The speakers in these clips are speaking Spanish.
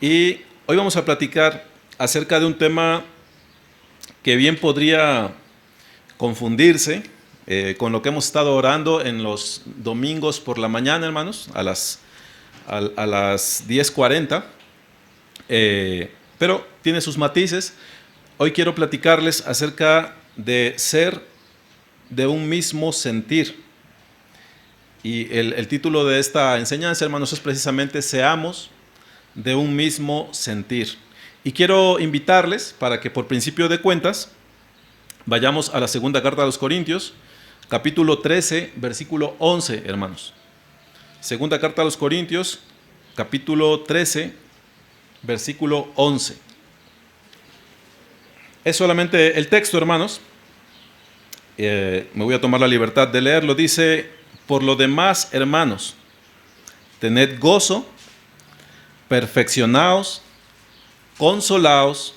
Y hoy vamos a platicar acerca de un tema que bien podría confundirse con lo que hemos estado orando en los domingos por la mañana, hermanos, a las 10:40, pero tiene sus matices. Hoy quiero platicarles acerca de ser de un mismo sentir. Y el título de esta enseñanza, hermanos, es precisamente Seamos de un mismo sentir. Y quiero invitarles para que por principio de cuentas vayamos a la segunda carta a los Corintios, capítulo 13, versículo 11, hermanos. Segunda carta a los Corintios, capítulo 13, versículo 11. Es solamente el texto, hermanos. Me voy a tomar la libertad de leerlo. Dice: por lo demás, hermanos, tened gozo, perfeccionaos, consolaos,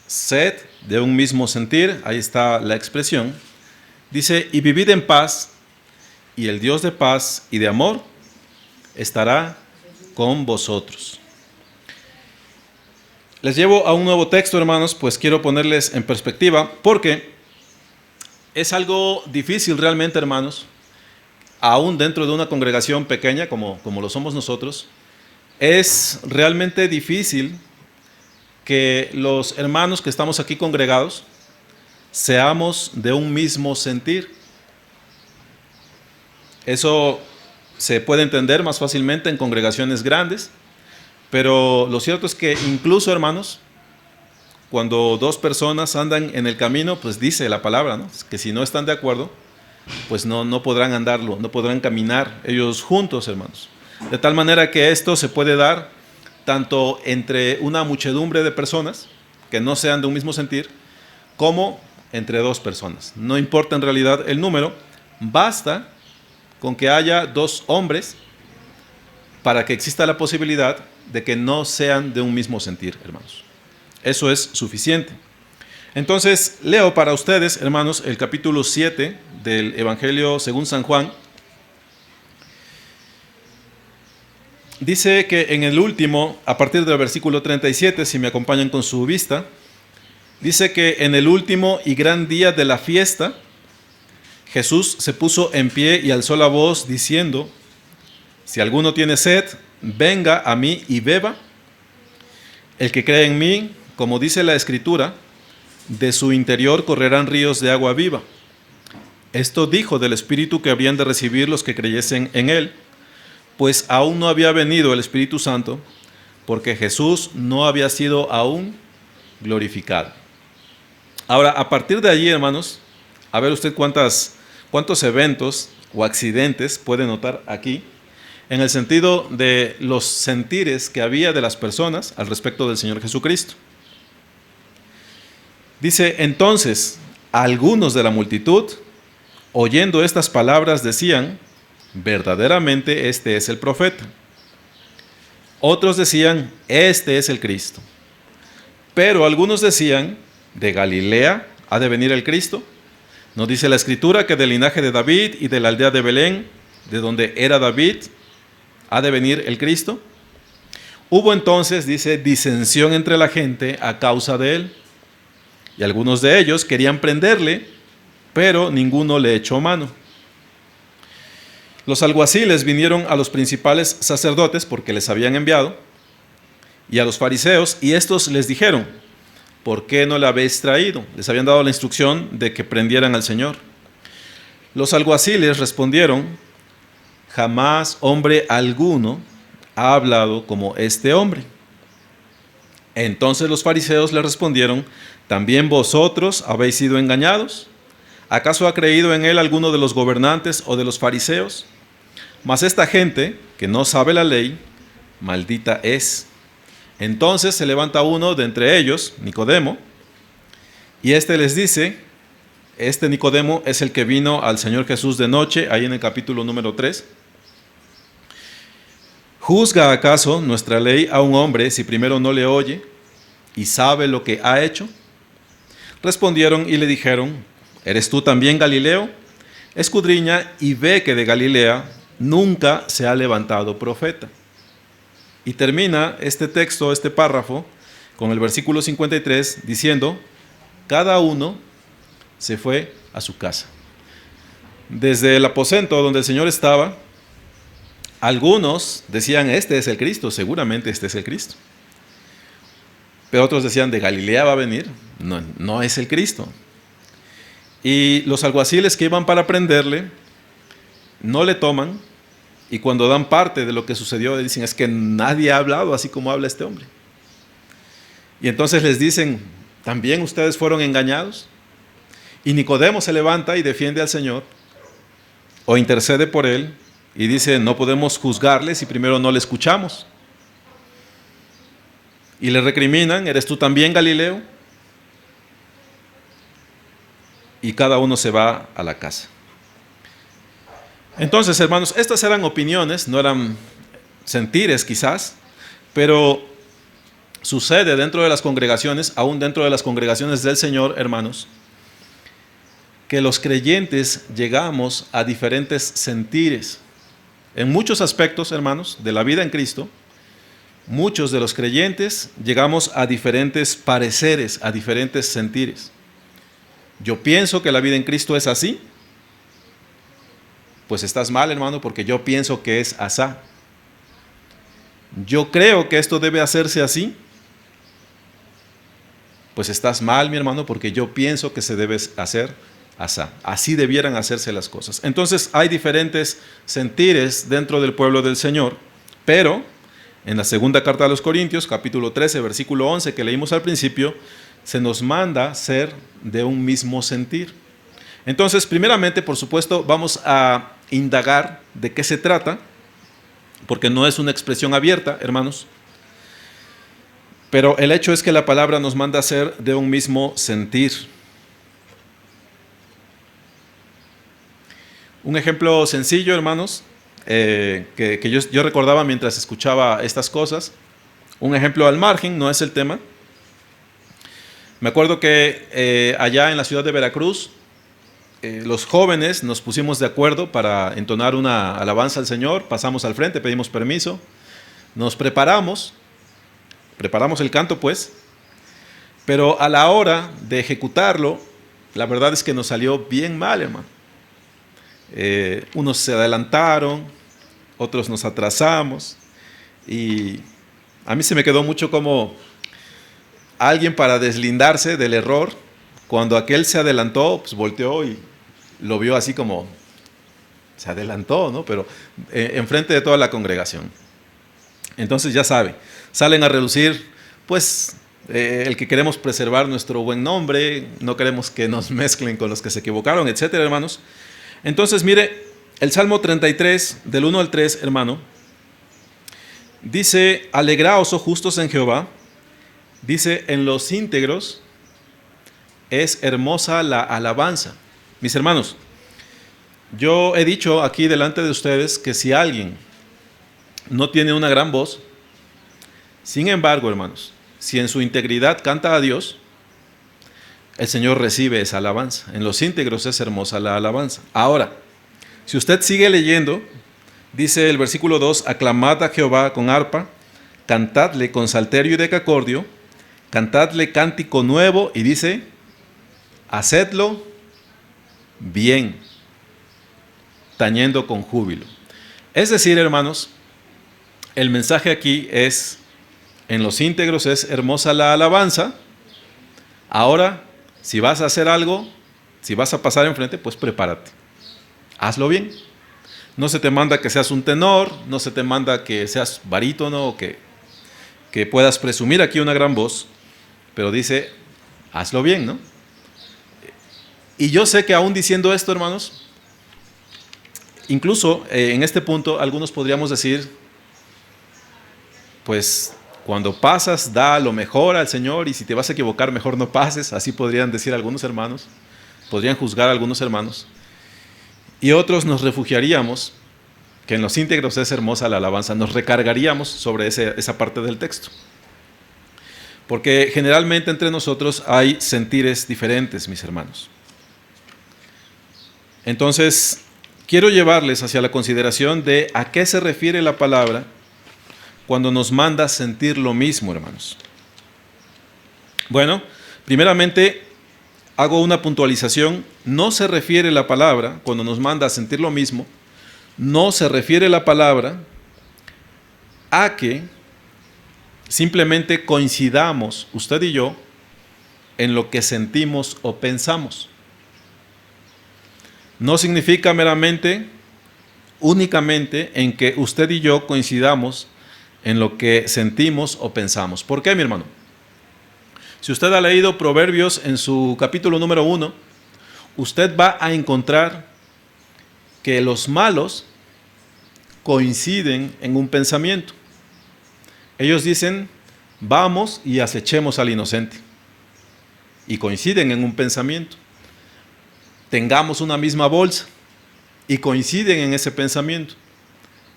sed de un mismo sentir. Ahí está la expresión. Dice: y vivid en paz, y el Dios de paz y de amor estará con vosotros. Les llevo a un nuevo texto, hermanos, pues quiero ponerles en perspectiva, porque es algo difícil realmente, hermanos, aún dentro de una congregación pequeña como lo somos nosotros. Es realmente difícil que los hermanos que estamos aquí congregados seamos de un mismo sentir. Eso se puede entender más fácilmente en congregaciones grandes, pero lo cierto es que incluso, hermanos, cuando dos personas andan en el camino, pues dice la palabra, ¿no?, que si no están de acuerdo, pues no podrán andarlo, no podrán caminar ellos juntos, hermanos. De tal manera que esto se puede dar tanto entre una muchedumbre de personas que no sean de un mismo sentir, como entre dos personas. No importa en realidad el número, basta con que haya dos hombres para que exista la posibilidad de que no sean de un mismo sentir, hermanos. Eso es suficiente. Entonces, leo para ustedes, hermanos, el capítulo 7 del Evangelio según San Juan. Dice que en el último, a partir del versículo 37, si me acompañan con su vista, dice que en el último y gran día de la fiesta, Jesús se puso en pie y alzó la voz diciendo: si alguno tiene sed, venga a mí y beba. El que cree en mí, como dice la Escritura, de su interior correrán ríos de agua viva. Esto dijo del Espíritu que habrían de recibir los que creyesen en él, pues aún no había venido el Espíritu Santo, porque Jesús no había sido aún glorificado. Ahora, a partir de allí, hermanos, a ver usted cuántos eventos o accidentes puede notar aquí, en el sentido de los sentires que había de las personas al respecto del Señor Jesucristo. Dice: entonces, algunos de la multitud, oyendo estas palabras, decían: verdaderamente este es el profeta. Otros decían: este es el Cristo. Pero algunos decían: ¿de Galilea ha de venir el Cristo? ¿No dice la Escritura que del linaje de David y de la aldea de Belén, de donde era David, ha de venir el Cristo? Hubo entonces, dice, disensión entre la gente a causa de él. Y algunos de ellos querían prenderle, pero ninguno le echó mano. Los alguaciles vinieron a los principales sacerdotes, porque les habían enviado, y a los fariseos, y estos les dijeron: ¿por qué no le habéis traído? Les habían dado la instrucción de que prendieran al Señor. Los alguaciles respondieron: jamás hombre alguno ha hablado como este hombre. Entonces los fariseos le respondieron: ¿también vosotros habéis sido engañados? ¿Acaso ha creído en él alguno de los gobernantes o de los fariseos? Mas esta gente, que no sabe la ley, maldita es. Entonces se levanta uno de entre ellos, Nicodemo, y este les dice, este Nicodemo es el que vino al Señor Jesús de noche, ahí en el capítulo número 3. ¿Juzga acaso nuestra ley a un hombre si primero no le oye y sabe lo que ha hecho? Respondieron y le dijeron: ¿eres tú también Galileo? Escudriña y ve que de Galilea nunca se ha levantado profeta. Y termina este texto, este párrafo, con el versículo 53, diciendo, cada uno se fue a su casa. Desde el aposento donde el Señor estaba, algunos decían, este es el Cristo, seguramente este es el Cristo. Pero otros decían, de Galilea va a venir, no, no es el Cristo. Y los alguaciles que iban para prenderle, no le toman, y cuando dan parte de lo que sucedió, dicen, es que nadie ha hablado así como habla este hombre. Y entonces les dicen, ¿también ustedes fueron engañados? Y Nicodemo se levanta y defiende al Señor, o intercede por él, y dice, no podemos juzgarle si primero no le escuchamos. Y le recriminan, ¿eres tú también Galileo? Y cada uno se va a la casa. Entonces, hermanos, estas eran opiniones, no eran sentires quizás, pero sucede dentro de las congregaciones, aún dentro de las congregaciones del Señor, hermanos, que los creyentes llegamos a diferentes sentires. En muchos aspectos, hermanos, de la vida en Cristo, muchos de los creyentes llegamos a diferentes pareceres, a diferentes sentires. Yo pienso que la vida en Cristo es así. Pues estás mal, hermano, porque yo pienso que es asá. Yo creo que esto debe hacerse así. Pues estás mal, mi hermano, porque yo pienso que se debe hacer asá. Así debieran hacerse las cosas. Entonces hay diferentes sentires dentro del pueblo del Señor, pero en la segunda carta a los Corintios, capítulo 13, versículo 11, que leímos al principio, se nos manda ser de un mismo sentir. Entonces, primeramente, por supuesto, vamos a indagar de qué se trata, porque no es una expresión abierta, hermanos, pero el hecho es que la palabra nos manda a ser de un mismo sentir. Un ejemplo sencillo, hermanos, que yo recordaba mientras escuchaba estas cosas, un ejemplo al margen, no es el tema. Me acuerdo que allá en la ciudad de Veracruz, los jóvenes nos pusimos de acuerdo para entonar una alabanza al Señor, pasamos al frente, pedimos permiso, nos preparamos el canto pues, pero a la hora de ejecutarlo, la verdad es que nos salió bien mal, hermano. Unos se adelantaron, otros nos atrasamos, y a mí se me quedó mucho como alguien para deslindarse del error, cuando aquel se adelantó, pues volteó y lo vio así como se adelantó, ¿no? Pero enfrente de toda la congregación. Entonces ya sabe, salen a relucir, pues el que queremos preservar nuestro buen nombre, no queremos que nos mezclen con los que se equivocaron, etcétera, hermanos. Entonces, mire, el Salmo 33, del 1 al 3, hermano, dice, alegraos, oh justos, en Jehová. Dice, en los íntegros es hermosa la alabanza. Mis hermanos, yo he dicho aquí delante de ustedes que si alguien no tiene una gran voz, sin embargo, hermanos, si en su integridad canta a Dios, el Señor recibe esa alabanza. En los íntegros es hermosa la alabanza. Ahora, si usted sigue leyendo, dice el versículo 2, aclamad a Jehová con arpa, cantadle con salterio y decacordio, cantadle cántico nuevo, y dice, hacedlo bien, tañendo con júbilo. Es decir, hermanos, el mensaje aquí es, en los íntegros es hermosa la alabanza. Ahora, si vas a hacer algo, si vas a pasar enfrente, pues prepárate. Hazlo bien. No se te manda que seas un tenor, no se te manda que seas barítono o que puedas presumir aquí una gran voz, pero dice, hazlo bien, ¿no? Y yo sé que aún diciendo esto, hermanos, incluso en este punto algunos podríamos decir, pues cuando pasas, da lo mejor al Señor, y si te vas a equivocar, mejor no pases. Así podrían decir algunos hermanos, podrían juzgar a algunos hermanos. Y otros nos refugiaríamos, que en los íntegros es hermosa la alabanza, nos recargaríamos sobre esa parte del texto. Porque generalmente entre nosotros hay sentires diferentes, mis hermanos. Entonces, quiero llevarles hacia la consideración de a qué se refiere la palabra cuando nos manda sentir lo mismo, hermanos? Bueno, primeramente hago una puntualización. No se refiere la palabra, cuando nos manda a sentir lo mismo, no se refiere la palabra a que simplemente coincidamos, usted y yo, en lo que sentimos o pensamos. No significa meramente, únicamente, en que usted y yo coincidamos en lo que sentimos o pensamos. ¿Por qué, mi hermano? Si usted ha leído Proverbios en su capítulo número 1, usted va a encontrar que los malos coinciden en un pensamiento. Ellos dicen, vamos y acechemos al inocente. Y coinciden en un pensamiento. Tengamos una misma bolsa y coinciden en ese pensamiento.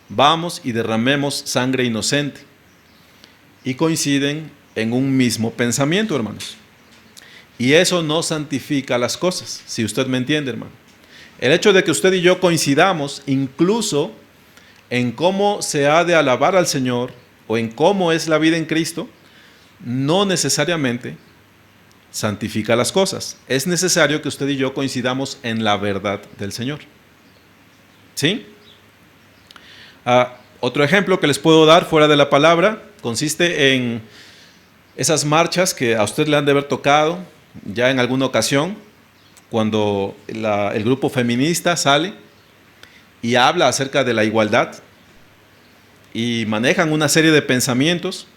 Vamos y derramemos sangre inocente. Y coinciden en un mismo pensamiento, hermanos. Y eso no santifica las cosas, si usted me entiende, hermano. El hecho de que usted y yo coincidamos incluso en cómo se ha de alabar al Señor o en cómo es la vida en Cristo, no necesariamente santifica las cosas. Es necesario que usted y yo coincidamos en la verdad del Señor. ¿Sí? Otro ejemplo que les puedo dar fuera de la palabra consiste en esas marchas que a usted le han de haber tocado ya en alguna ocasión, cuando el grupo feminista sale y habla acerca de la igualdad y manejan una serie de pensamientos.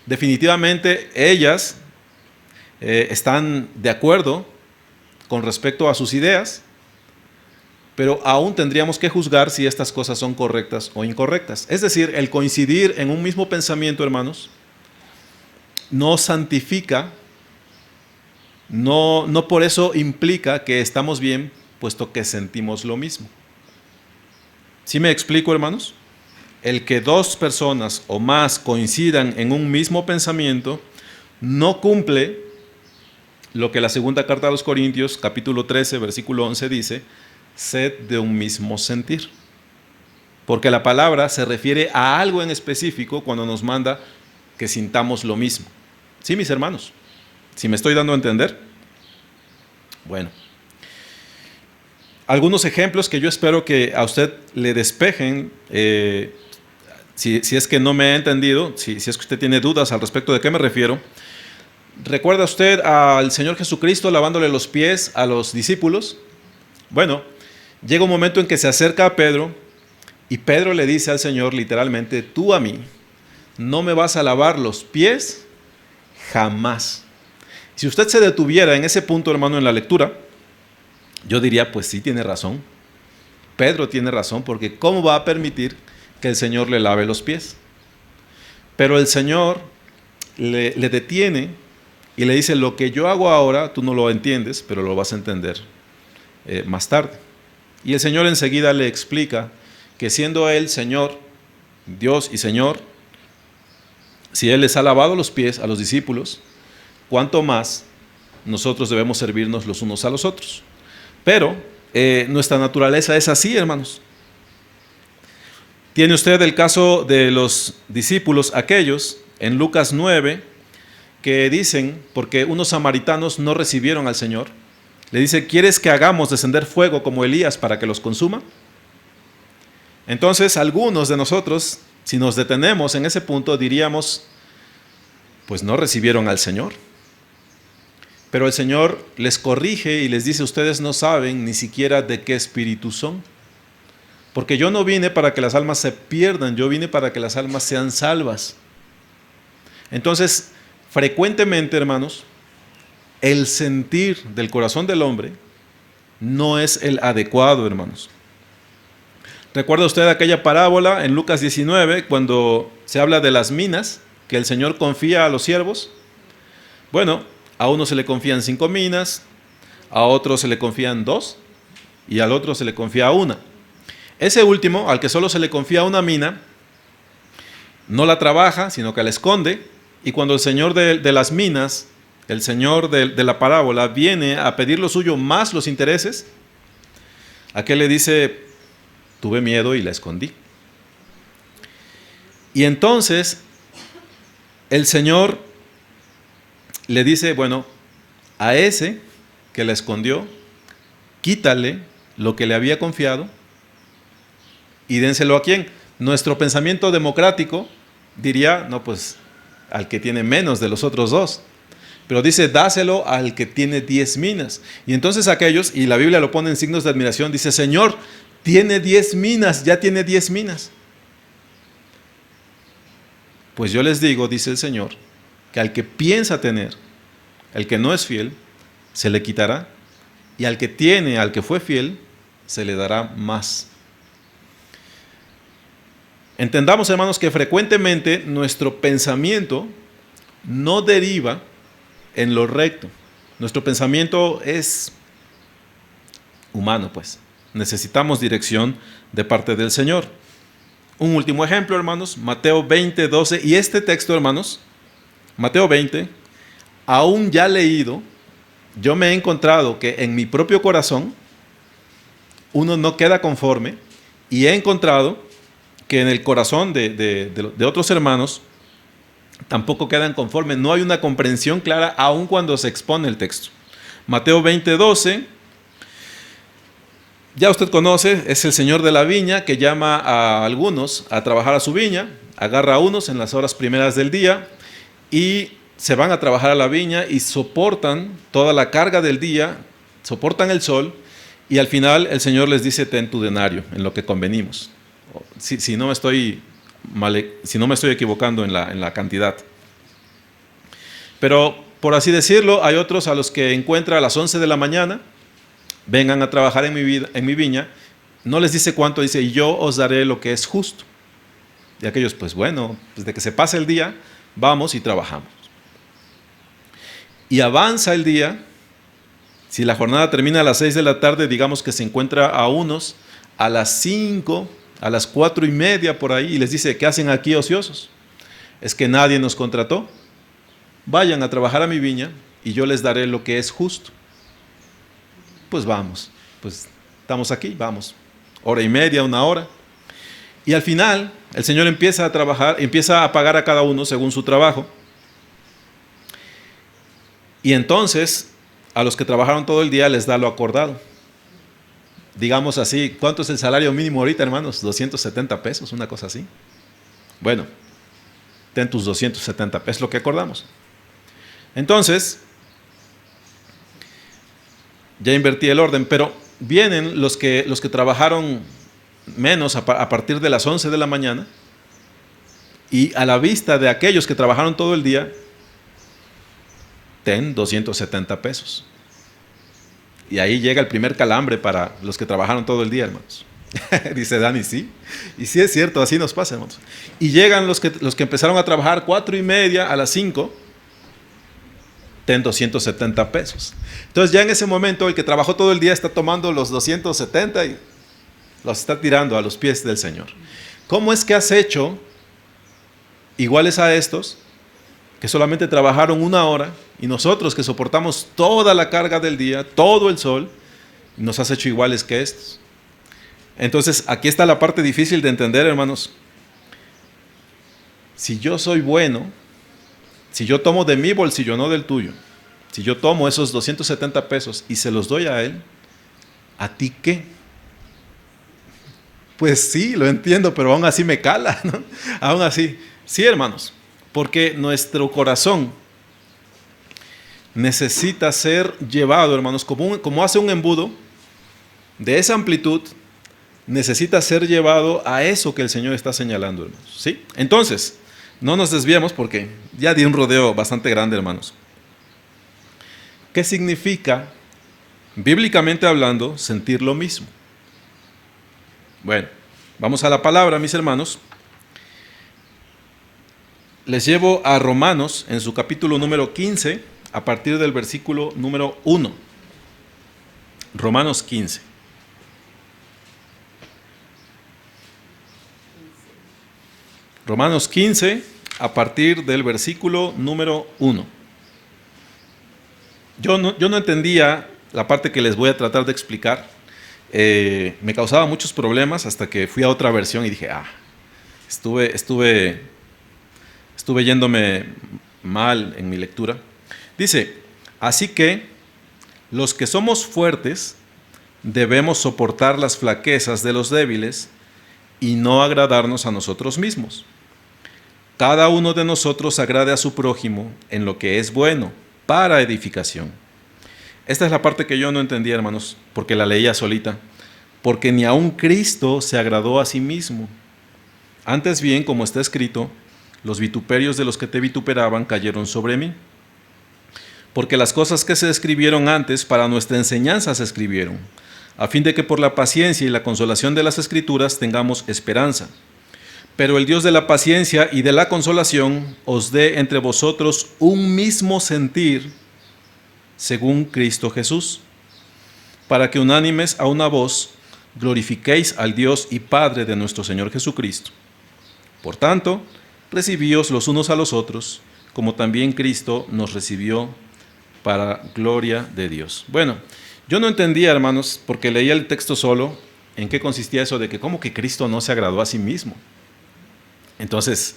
Definitivamente ellas están de acuerdo con respecto a sus ideas, pero aún tendríamos que juzgar si estas cosas son correctas o incorrectas. Es decir, el coincidir en un mismo pensamiento, hermanos, no santifica, no por eso implica que estamos bien, puesto que sentimos lo mismo. ¿Sí me explico, hermanos? El que dos personas o más coincidan en un mismo pensamiento no cumple lo que la segunda carta a los Corintios, capítulo 13, versículo 11 dice, sed de un mismo sentir. Porque la palabra se refiere a algo en específico cuando nos manda que sintamos lo mismo. ¿Sí, mis hermanos? ¿Sí me estoy dando a entender? Bueno. Algunos ejemplos que yo espero que a usted le despejen, si es que no me ha entendido, si es que usted tiene dudas al respecto de qué me refiero. ¿Recuerda usted al Señor Jesucristo lavándole los pies a los discípulos? Bueno, llega un momento en que se acerca a Pedro y Pedro le dice al Señor literalmente, tú a mí no me vas a lavar los pies jamás. Si usted se detuviera en ese punto, hermano, en la lectura, yo diría, pues sí, tiene razón. Pedro tiene razón, porque ¿cómo va a permitir que el Señor le lave los pies? Pero el Señor le detiene y le dice, lo que yo hago ahora, tú no lo entiendes, pero lo vas a entender más tarde. Y el Señor enseguida le explica que siendo Él Señor, Dios y Señor, si Él les ha lavado los pies a los discípulos, cuánto más nosotros debemos servirnos los unos a los otros. Pero nuestra naturaleza es así, hermanos. Tiene usted el caso de los discípulos aquellos en Lucas 9 que dicen, porque unos samaritanos no recibieron al Señor, le dice, ¿quieres que hagamos descender fuego como Elías para que los consuma? Entonces algunos de nosotros, si nos detenemos en ese punto, diríamos, pues no recibieron al Señor. Pero el Señor les corrige y les dice, ustedes no saben ni siquiera de qué espíritu son. Porque yo no vine para que las almas se pierdan, yo vine para que las almas sean salvas. Entonces, frecuentemente, hermanos, el sentir del corazón del hombre no es el adecuado, hermanos. ¿Recuerda usted aquella parábola en Lucas 19 cuando se habla de las minas que el Señor confía a los siervos? Bueno, a uno se le confían 5 minas, a otro se le confían 2 y al otro se le confía 1. Ese último, al que solo se le confía una mina, no la trabaja, sino que la esconde, y cuando el señor de las minas, el señor de la parábola, viene a pedir lo suyo más los intereses, aquel le dice, tuve miedo y la escondí. Y entonces el Señor le dice, bueno, a ese que le escondió, quítale lo que le había confiado y dénselo a quién. Nuestro pensamiento democrático diría, no, pues al que tiene menos de los otros dos. Pero dice, dáselo al que tiene 10 minas. Y entonces aquellos, y la Biblia lo pone en signos de admiración, dice, Señor, tiene 10 minas, ya tiene 10 minas. Pues yo les digo, dice el Señor, que al que piensa tener, el que no es fiel, se le quitará, y al que tiene, al que fue fiel, se le dará más. Entendamos, hermanos, que frecuentemente nuestro pensamiento no deriva en lo recto. Nuestro pensamiento es humano, pues. Necesitamos dirección de parte del Señor. Un último ejemplo, hermanos, Mateo 20, 12. Y este texto, hermanos, Mateo 20, aún ya leído, yo me he encontrado que en mi propio corazón uno no queda conforme, y he encontrado que en el corazón de otros hermanos tampoco quedan conformes. No hay una comprensión clara aun cuando se expone el texto. Mateo 20, 12. Ya usted conoce, es el señor de la viña que llama a algunos a trabajar a su viña, agarra a unos en las horas primeras del día y se van a trabajar a la viña y soportan toda la carga del día, soportan el sol, y al final el Señor les dice, ten tu denario, en lo que convenimos. Si no me estoy equivocando en la cantidad. Pero, por así decirlo, hay otros a los que encuentra a las 11 de la mañana, vengan a trabajar en mi viña, no les dice cuánto, dice, y yo os daré lo que es justo. Y aquellos, pues bueno, desde que se pase el día, vamos y trabajamos. Y avanza el día. Si la jornada termina a las 6 de la tarde, digamos que se encuentra a unos a las 5, a las 4:30 por ahí, y les dice, ¿qué hacen aquí ociosos? Es que nadie nos contrató. Vayan a trabajar a mi viña y yo les daré lo que es justo. Pues vamos, pues estamos aquí, vamos. 1:30, 1 hora. Y al final, el Señor empieza a trabajar, empieza a pagar a cada uno según su trabajo. Y entonces, a los que trabajaron todo el día les da lo acordado. Digamos así, ¿cuánto es el salario mínimo ahorita, hermanos? 270 pesos, una cosa así. Bueno, ten tus 270 pesos, lo que acordamos. Entonces, ya invertí el orden, pero vienen los que trabajaron menos a partir de las 11 de la mañana, y a la vista de aquellos que trabajaron todo el día, ten 270 pesos. Y ahí llega el primer calambre para los que trabajaron todo el día, hermanos. Dice Dani, sí. Y sí es cierto, así nos pasa, hermanos. Y llegan los que empezaron a trabajar 4:30 a las 5, ten 270 pesos. Entonces ya en ese momento el que trabajó todo el día está tomando los 270 y los está tirando a los pies del Señor. ¿Cómo es que has hecho iguales a estos que solamente trabajaron 1 hora, y nosotros que soportamos toda la carga del día, todo el sol, nos has hecho iguales que estos? Entonces aquí está la parte difícil de entender, hermanos. Si yo soy bueno, si yo tomo de mi bolsillo, no del tuyo, si yo tomo esos 270 pesos y se los doy a él, ¿a ti qué? Pues sí, lo entiendo, pero aún así me cala, ¿no? Aún así, sí, hermanos, porque nuestro corazón necesita ser llevado, hermanos, como hace un embudo de esa amplitud, necesita ser llevado a eso que el Señor está señalando, hermanos, ¿sí? Entonces, no nos desviemos porque ya di un rodeo bastante grande, hermanos. ¿Qué significa, bíblicamente hablando, sentir lo mismo? Bueno, vamos a la palabra, mis hermanos. Les llevo a Romanos en su capítulo número 15, a partir del versículo número 1. Romanos 15. Romanos 15, a partir del versículo número 1. Yo no entendía la parte que les voy a tratar de explicar. Me causaba muchos problemas hasta que fui a otra versión y dije, Estuve yéndome mal en mi lectura. Dice, así que los que somos fuertes debemos soportar las flaquezas de los débiles y no agradarnos a nosotros mismos. Cada uno de nosotros agrade a su prójimo en lo que es bueno, para edificación. Esta es la parte que yo no entendía, hermanos, porque la leía solita. Porque ni aun Cristo se agradó a sí mismo. Antes bien, como está escrito, los vituperios de los que te vituperaban cayeron sobre mí. Porque las cosas que se escribieron antes para nuestra enseñanza se escribieron, a fin de que por la paciencia y la consolación de las Escrituras tengamos esperanza. Pero el Dios de la paciencia y de la consolación os dé entre vosotros un mismo sentir según Cristo Jesús, para que unánimes a una voz glorifiquéis al Dios y Padre de nuestro Señor Jesucristo. Por tanto, recibíos los unos a los otros, como también Cristo nos recibió para gloria de Dios. Bueno, yo no entendía, hermanos, porque leía el texto solo, en qué consistía eso de que cómo que Cristo no se agradó a sí mismo. Entonces,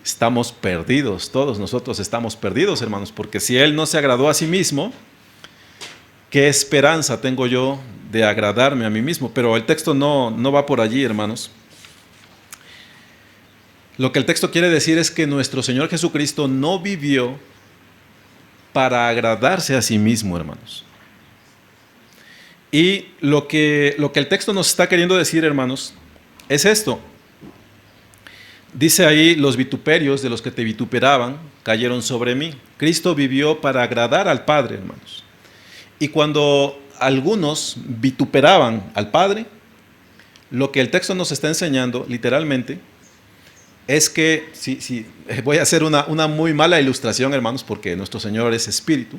estamos perdidos, todos nosotros estamos perdidos, hermanos, porque si Él no se agradó a sí mismo, ¿qué esperanza tengo yo de agradarme a mí mismo? Pero el texto no va por allí, hermanos. Lo que el texto quiere decir es que nuestro Señor Jesucristo no vivió para agradarse a sí mismo, hermanos. Y lo que el texto nos está queriendo decir, hermanos, es esto. Dice ahí, los vituperios de los que te vituperaban cayeron sobre mí. Cristo vivió para agradar al Padre, hermanos. Y cuando algunos vituperaban al Padre, lo que el texto nos está enseñando, literalmente, es que, voy a hacer una muy mala ilustración, hermanos, porque nuestro Señor es Espíritu,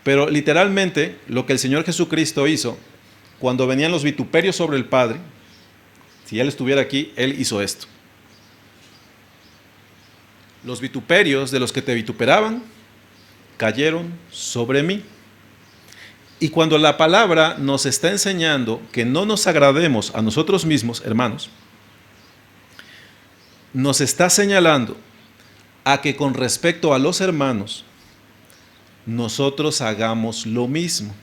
pero literalmente lo que el Señor Jesucristo hizo, cuando venían los vituperios sobre el Padre, si Él estuviera aquí, Él hizo esto. Los vituperios de los que te vituperaban cayeron sobre mí. Y cuando la palabra nos está enseñando que no nos agrademos a nosotros mismos, hermanos, nos está señalando a que con respecto a los hermanos, nosotros hagamos lo mismo.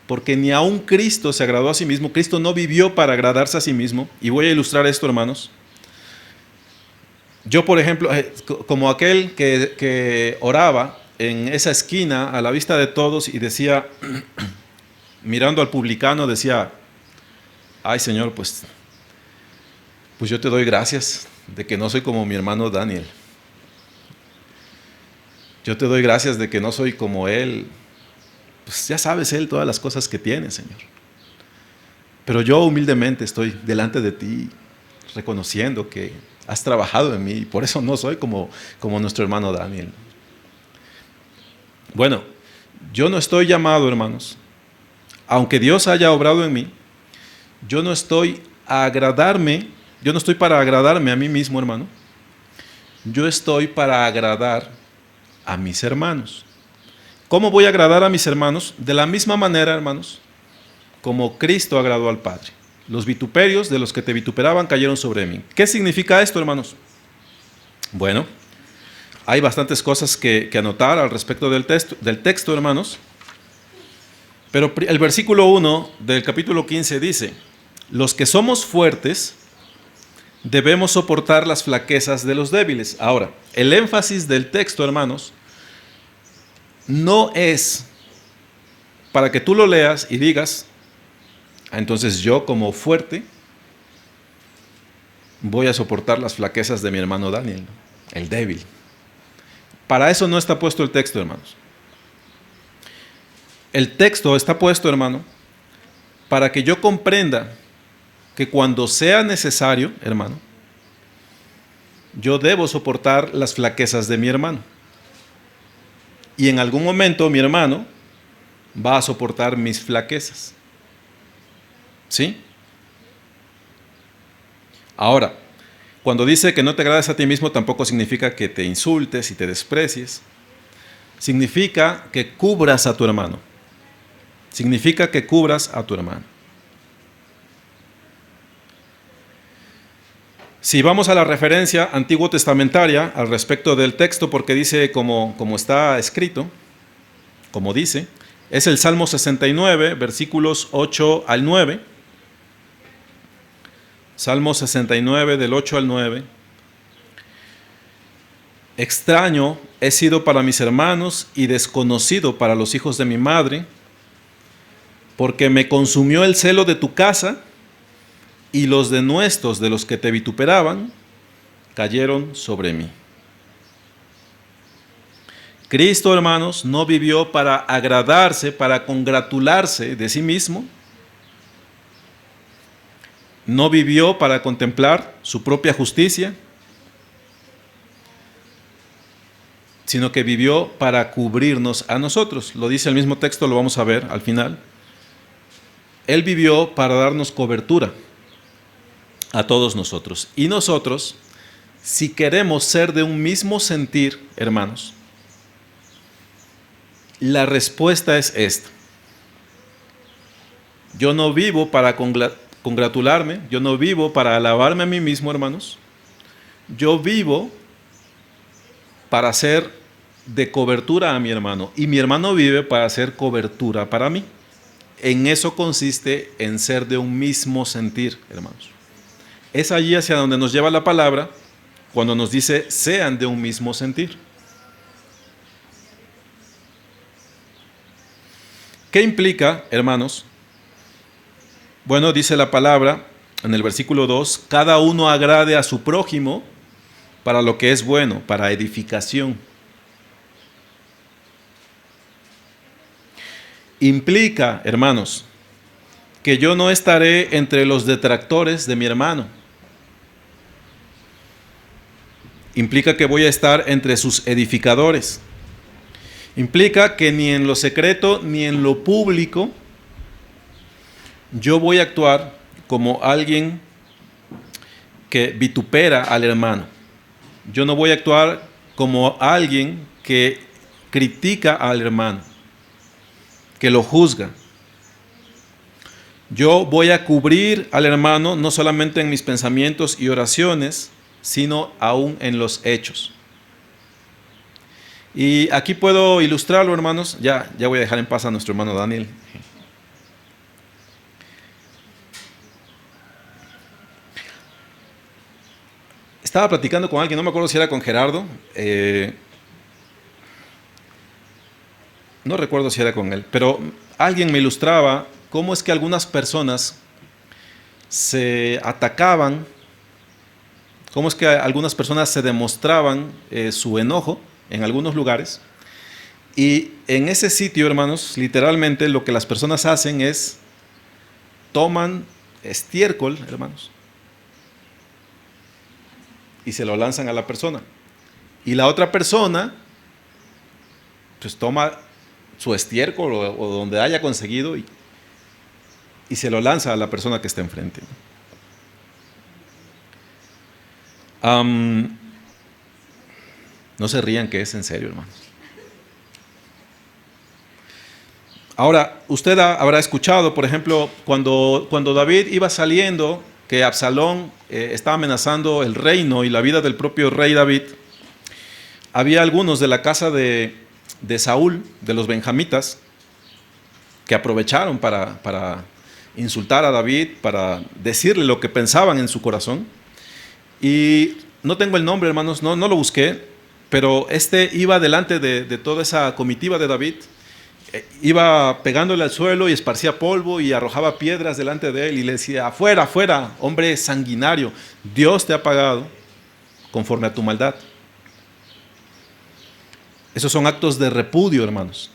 Porque ni aun Cristo se agradó a sí mismo. Cristo no vivió para agradarse a sí mismo. Y voy a ilustrar esto, hermanos. Yo, por ejemplo, como aquel que oraba en esa esquina a la vista de todos y decía, mirando al publicano, decía, ay Señor, pues yo te doy gracias de que no soy como mi hermano Daniel. Yo te doy gracias de que no soy como él. Pues ya sabes él todas las cosas que tiene, Señor. Pero yo humildemente estoy delante de ti, reconociendo que has trabajado en mí y por eso no soy como nuestro hermano Daniel. Bueno, yo no estoy llamado, hermanos, aunque Dios haya obrado en mí, yo no estoy para agradarme a mí mismo, hermano. Yo estoy para agradar a mis hermanos. ¿Cómo voy a agradar a mis hermanos? De la misma manera, hermanos, como Cristo agradó al Padre. Los vituperios de los que te vituperaban cayeron sobre mí. ¿Qué significa esto, hermanos? Bueno, hay bastantes cosas que anotar al respecto del texto, hermanos. Pero el versículo 1 del capítulo 15 dice, los que somos fuertes debemos soportar las flaquezas de los débiles. Ahora, el énfasis del texto, hermanos, no es para que tú lo leas y digas, entonces yo como fuerte voy a soportar las flaquezas de mi hermano Daniel, el débil. Para eso no está puesto el texto, hermanos. El texto está puesto, hermano, para que yo comprenda que cuando sea necesario, hermano, yo debo soportar las flaquezas de mi hermano. Y en algún momento mi hermano va a soportar mis flaquezas. ¿Sí? Ahora, cuando dice que no te agrades a ti mismo, tampoco significa que te insultes y te desprecies. Significa que cubras a tu hermano. Significa que cubras a tu hermano. Si vamos a la referencia antiguo testamentaria al respecto del texto, porque dice como está escrito, como dice, es el Salmo 69, versículos 8 al 9. Salmo 69, del 8 al 9. Extraño he sido para mis hermanos y desconocido para los hijos de mi madre, porque me consumió el celo de tu casa, y los denuestos de los que te vituperaban cayeron sobre mí. Cristo, hermanos, no vivió para agradarse, para congratularse de sí mismo. No vivió para contemplar su propia justicia, sino que vivió para cubrirnos a nosotros. Lo dice el mismo texto, lo vamos a ver al final. Él vivió para darnos cobertura a todos nosotros. Y nosotros, si queremos ser de un mismo sentir, hermanos, la respuesta es esta. Yo no vivo para congratularme, yo no vivo para alabarme a mí mismo, hermanos. Yo vivo para ser de cobertura a mi hermano, y mi hermano vive para hacer cobertura para mí. En eso consiste en ser de un mismo sentir, hermanos. Es allí hacia donde nos lleva la palabra cuando nos dice sean de un mismo sentir. ¿Qué implica, hermanos? Bueno, dice la palabra en el versículo 2, cada uno agrade a su prójimo para lo que es bueno, para edificación. Implica, hermanos, que yo no estaré entre los detractores de mi hermano. Implica que voy a estar entre sus edificadores. Implica que ni en lo secreto ni en lo público yo voy a actuar como alguien que vitupera al hermano. Yo no voy a actuar como alguien que critica al hermano, que lo juzga. Yo voy a cubrir al hermano no solamente en mis pensamientos y oraciones, sino aún en los hechos. Y aquí puedo ilustrarlo, hermanos. Ya voy a dejar en paz a nuestro hermano Daniel. Estaba platicando con alguien, no me acuerdo si era con Gerardo, no recuerdo si era con él, pero alguien me ilustraba cómo es que algunas personas se atacaban, cómo es que algunas personas se demostraban su enojo en algunos lugares, y en ese sitio, hermanos, literalmente lo que las personas hacen es toman estiércol, hermanos, y se lo lanzan a la persona, y la otra persona pues toma su estiércol o donde haya conseguido y se lo lanza a la persona que está enfrente. No se rían, que es en serio, hermanos. Ahora, usted habrá escuchado, por ejemplo, cuando David iba saliendo, que Absalón estaba amenazando el reino y la vida del propio rey David, había algunos de la casa de Saúl, de los benjamitas, que aprovecharon para insultar a David, para decirle lo que pensaban en su corazón. Y no tengo el nombre, hermanos, no lo busqué, pero iba delante de toda esa comitiva de David, iba pegándole al suelo y esparcía polvo y arrojaba piedras delante de él y le decía: afuera, afuera, hombre sanguinario, Dios te ha pagado conforme a tu maldad. Esos son actos de repudio, hermanos.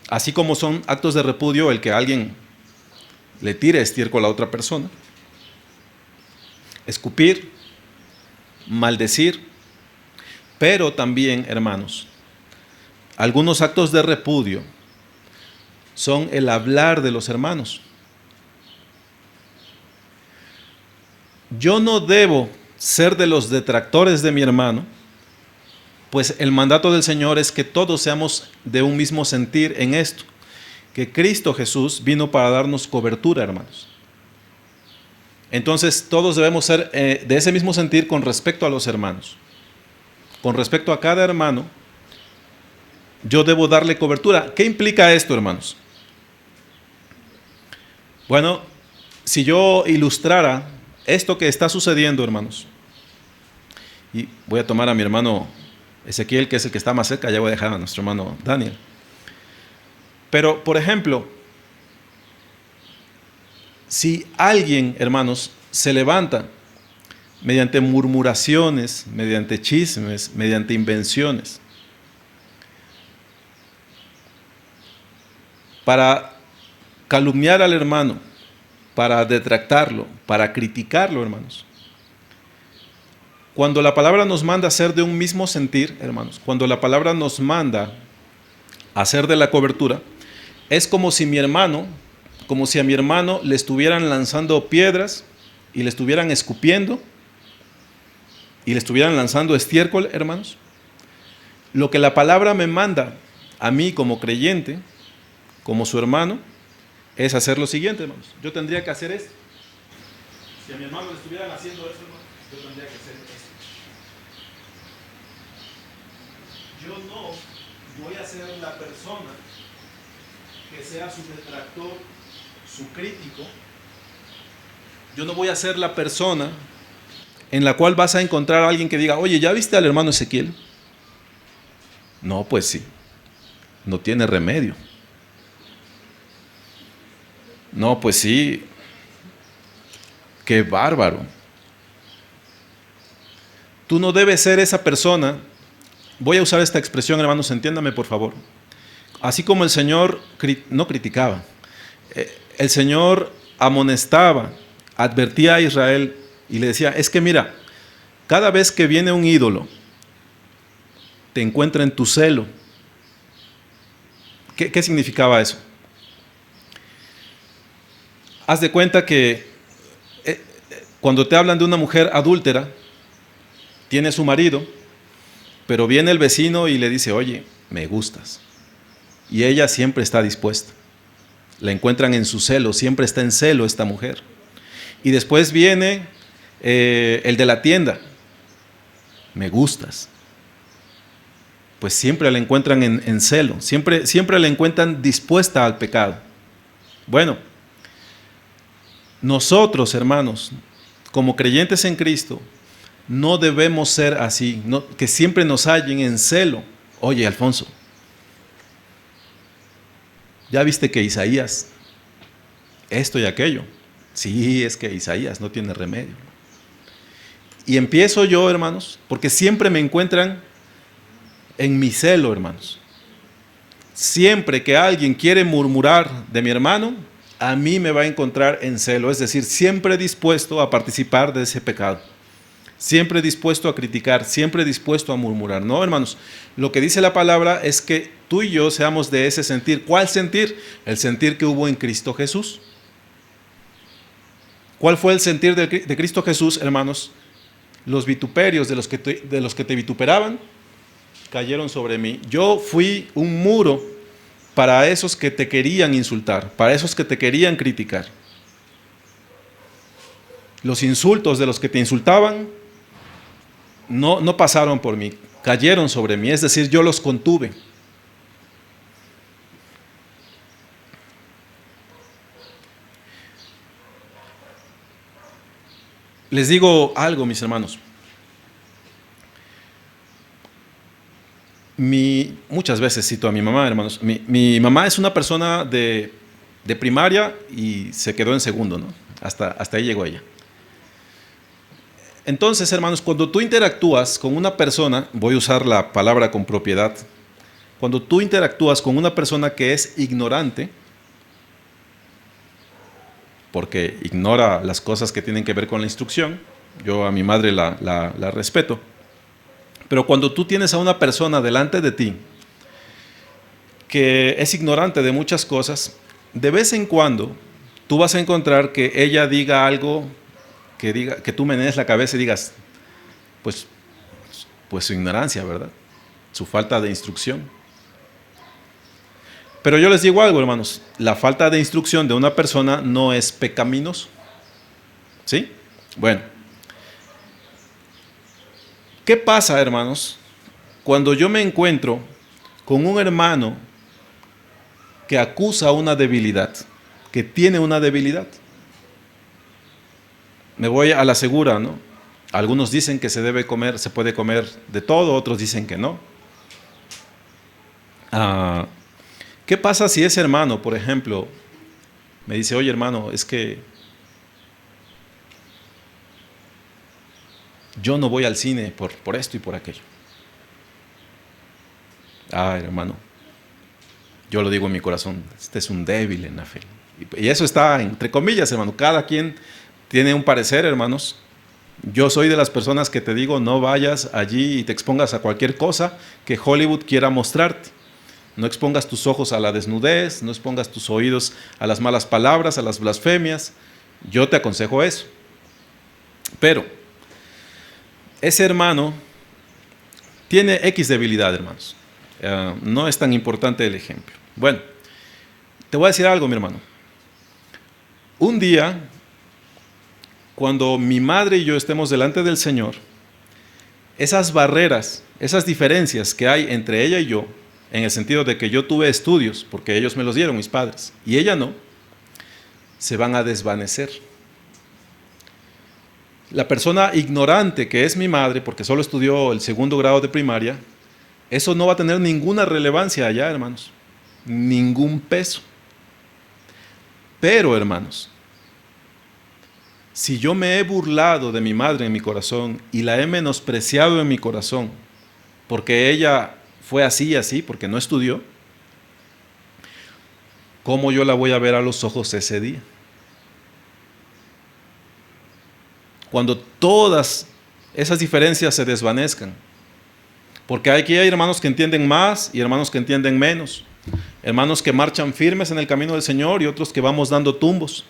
Así como son actos de repudio el que alguien le tire estiércol a otra persona, escupir, maldecir, pero también, hermanos, algunos actos de repudio son el hablar de los hermanos. Yo no debo ser de los detractores de mi hermano, pues el mandato del Señor es que todos seamos de un mismo sentir en esto, que Cristo Jesús vino para darnos cobertura, hermanos. Entonces todos debemos ser de ese mismo sentir con respecto a los hermanos. Con respecto a cada hermano, yo debo darle cobertura. ¿Qué implica esto, hermanos? Bueno, si yo ilustrara esto que está sucediendo, hermanos, y voy a tomar a mi hermano Ezequiel, que es el que está más cerca, ya voy a dejar a nuestro hermano Daniel. Pero, por ejemplo, si alguien, hermanos, se levanta mediante murmuraciones, mediante chismes, mediante invenciones, para calumniar al hermano, para detractarlo, para criticarlo, hermanos. Cuando la palabra nos manda a ser de un mismo sentir, hermanos, cuando la palabra nos manda a hacer de la cobertura, es como si a mi hermano le estuvieran lanzando piedras y le estuvieran escupiendo y le estuvieran lanzando estiércol, hermanos. Lo que la palabra me manda a mí como creyente, como su hermano, es hacer lo siguiente, hermanos. Yo tendría que hacer esto. Si a mi hermano le estuvieran haciendo eso, hermanos, yo tendría que hacer esto. Yo no voy a ser la persona que sea su detractor, su crítico. Yo no voy a ser la persona en la cual vas a encontrar a alguien que diga, oye, ¿ya viste al hermano Ezequiel? No, pues sí, no tiene remedio. No, pues sí, qué bárbaro. Tú no debes ser esa persona. Voy a usar esta expresión, hermanos, entiéndame por favor. Así como el Señor no criticaba, el Señor amonestaba, advertía a Israel y le decía, es que mira, cada vez que viene un ídolo, te encuentra en tu celo. ¿Qué significaba eso? Haz de cuenta que cuando te hablan de una mujer adúltera, tiene su marido, pero viene el vecino y le dice, oye, me gustas. Y ella siempre está dispuesta. La encuentran en su celo, siempre está en celo esta mujer. Y después viene el de la tienda, me gustas. Pues siempre la encuentran en celo, siempre la encuentran dispuesta al pecado. Bueno, nosotros, hermanos, como creyentes en Cristo, no debemos ser así, que siempre nos hallen en celo. Oye, Alfonso, ¿ya viste que Isaías, esto y aquello? Sí, es que Isaías no tiene remedio. Y empiezo yo, hermanos, porque siempre me encuentran en mi celo, hermanos. Siempre que alguien quiere murmurar de mi hermano, a mí me va a encontrar en celo, es decir, siempre dispuesto a participar de ese pecado. Siempre dispuesto a criticar, siempre dispuesto a murmurar. No, hermanos, lo que dice la palabra es que tú y yo seamos de ese sentir. ¿Cuál sentir? El sentir que hubo en Cristo Jesús. ¿Cuál fue el sentir de Cristo Jesús, hermanos? Los vituperios de los que te vituperaban cayeron sobre mí. Yo fui un muro para esos que te querían insultar, para esos que te querían criticar. Los insultos de los que te insultaban no pasaron por mí, cayeron sobre mí, es decir, yo los contuve. Les digo algo, mis hermanos. Muchas veces cito a mi mamá, hermanos. Mi mamá es una persona de primaria y se quedó en segundo, ¿no? Hasta ahí llegó ella. Entonces, hermanos, cuando tú interactúas con una persona, voy a usar la palabra con propiedad, cuando tú interactúas con una persona que es ignorante, porque ignora las cosas que tienen que ver con la instrucción, yo a mi madre la respeto, pero cuando tú tienes a una persona delante de ti que es ignorante de muchas cosas, de vez en cuando tú vas a encontrar que ella diga algo, que tú menees la cabeza y digas, pues su ignorancia, ¿verdad? Su falta de instrucción. Pero yo les digo algo, hermanos, la falta de instrucción de una persona no es pecaminoso. ¿Sí? Bueno, ¿qué pasa, hermanos, cuando yo me encuentro con un hermano que acusa una debilidad, que tiene una debilidad? Me voy a la segura, ¿no? Algunos dicen que se puede comer de todo, otros dicen que no. ¿Qué pasa si ese hermano, por ejemplo, me dice, oye hermano, es que yo no voy al cine por esto y por aquello? Hermano, yo lo digo en mi corazón, este es un débil en la fe. Y eso está entre comillas, hermano. Cada quien tiene un parecer, hermanos. Yo soy de las personas que te digo, no vayas allí y te expongas a cualquier cosa que Hollywood quiera mostrarte. No expongas tus ojos a la desnudez, no expongas tus oídos a las malas palabras, a las blasfemias. Yo te aconsejo eso. Pero ese hermano tiene X debilidad, hermanos. No es tan importante el ejemplo. Bueno, te voy a decir algo, mi hermano. Un día, cuando mi madre y yo estemos delante del Señor, esas barreras, esas diferencias que hay entre ella y yo, en el sentido de que yo tuve estudios, porque ellos me los dieron, mis padres, y ella no, se van a desvanecer. La persona ignorante que es mi madre, porque solo estudió el 2º grado de primaria, eso no va a tener ninguna relevancia allá, hermanos, ningún peso. Pero, hermanos, si yo me he burlado de mi madre en mi corazón y la he menospreciado en mi corazón, porque ella fue así y así, porque no estudió, ¿cómo yo la voy a ver a los ojos ese día? Cuando todas esas diferencias se desvanezcan. Porque aquí hay hermanos que entienden más y hermanos que entienden menos. Hermanos que marchan firmes en el camino del Señor y otros que vamos dando tumbos.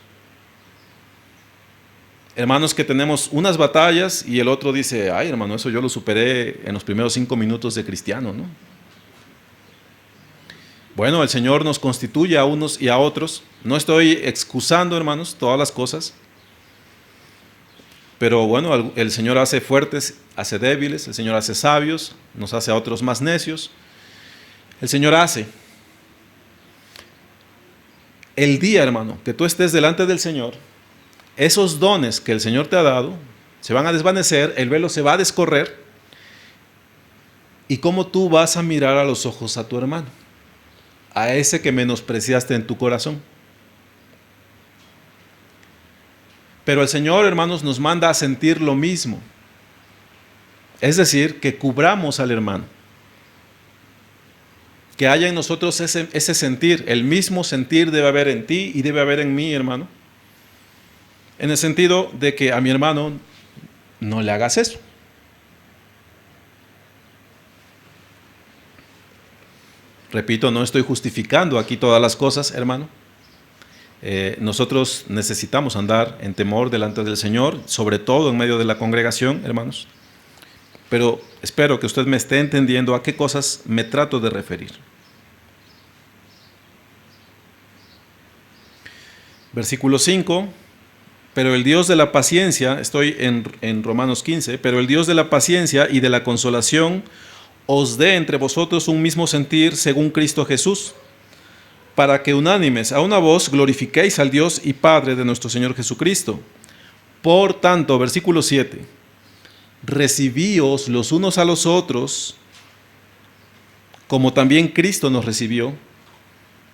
Hermanos que tenemos unas batallas y el otro dice, ay hermano, eso yo lo superé en los primeros 5 minutos de cristiano, ¿no? Bueno, el Señor nos constituye a unos y a otros. No estoy excusando, hermanos, todas las cosas. Pero bueno, el Señor hace fuertes, hace débiles, el Señor hace sabios, nos hace a otros más necios. El Señor hace. El día, hermano, que tú estés delante del Señor, esos dones que el Señor te ha dado se van a desvanecer, el velo se va a descorrer. ¿Y cómo tú vas a mirar a los ojos a tu hermano? A ese que menospreciaste en tu corazón. Pero el Señor, hermanos, nos manda a sentir lo mismo. Es decir, que cubramos al hermano. Que haya en nosotros ese sentir. El mismo sentir debe haber en ti y debe haber en mí, hermano. En el sentido de que a mi hermano no le hagas eso. Repito, no estoy justificando aquí todas las cosas, hermano. Nosotros necesitamos andar en temor delante del Señor, sobre todo en medio de la congregación, hermanos. Pero espero que usted me esté entendiendo a qué cosas me trato de referir. Versículo 5. Pero el Dios de la paciencia, estoy en Romanos 15, pero el Dios de la paciencia y de la consolación os dé entre vosotros un mismo sentir según Cristo Jesús, para que unánimes a una voz glorifiquéis al Dios y Padre de nuestro Señor Jesucristo. Por tanto, versículo 7, recibíos los unos a los otros, como también Cristo nos recibió,